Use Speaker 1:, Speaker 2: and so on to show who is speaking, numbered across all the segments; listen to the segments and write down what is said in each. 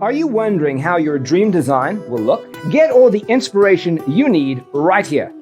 Speaker 1: Are you wondering how your dream design will look? Get all the inspiration you need right here.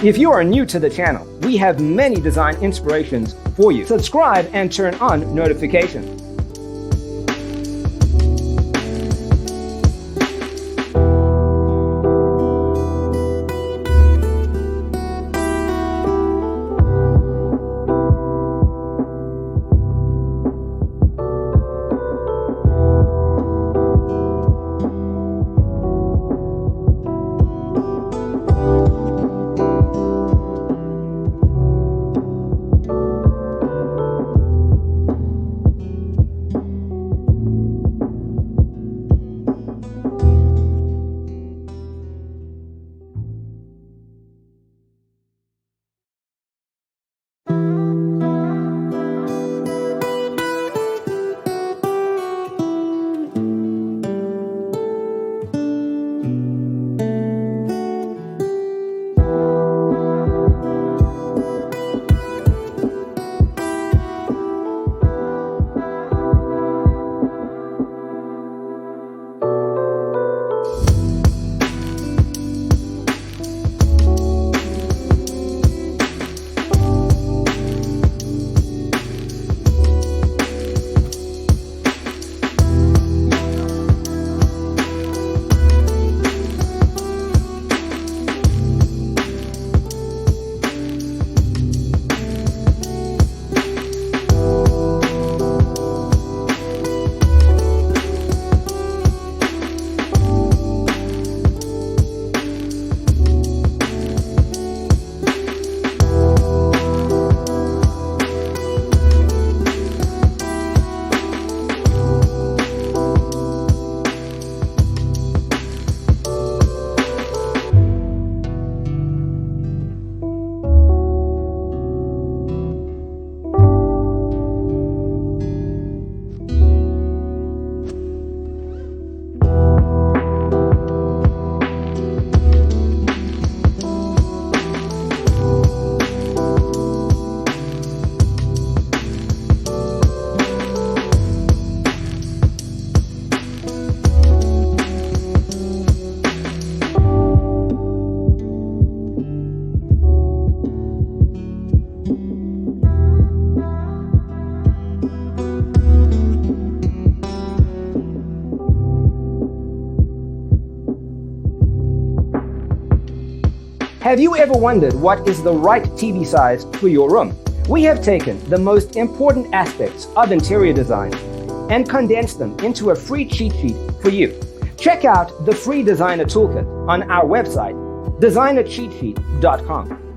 Speaker 1: If you are new to the channel, we have many design inspirations for you. Subscribe and turn on notifications. Have you ever wondered what is the right TV size for your room? We have taken the most important aspects of interior design and condensed them into a free cheat sheet for you. Check out the free designer toolkit on our website, designercheatsheet.com.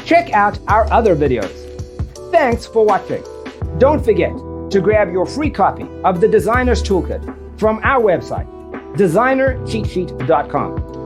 Speaker 1: Check out our other videos. Thanks for watching. Don't forget to grab your free copy of the Designer's Toolkit from our website, designercheatsheet.com.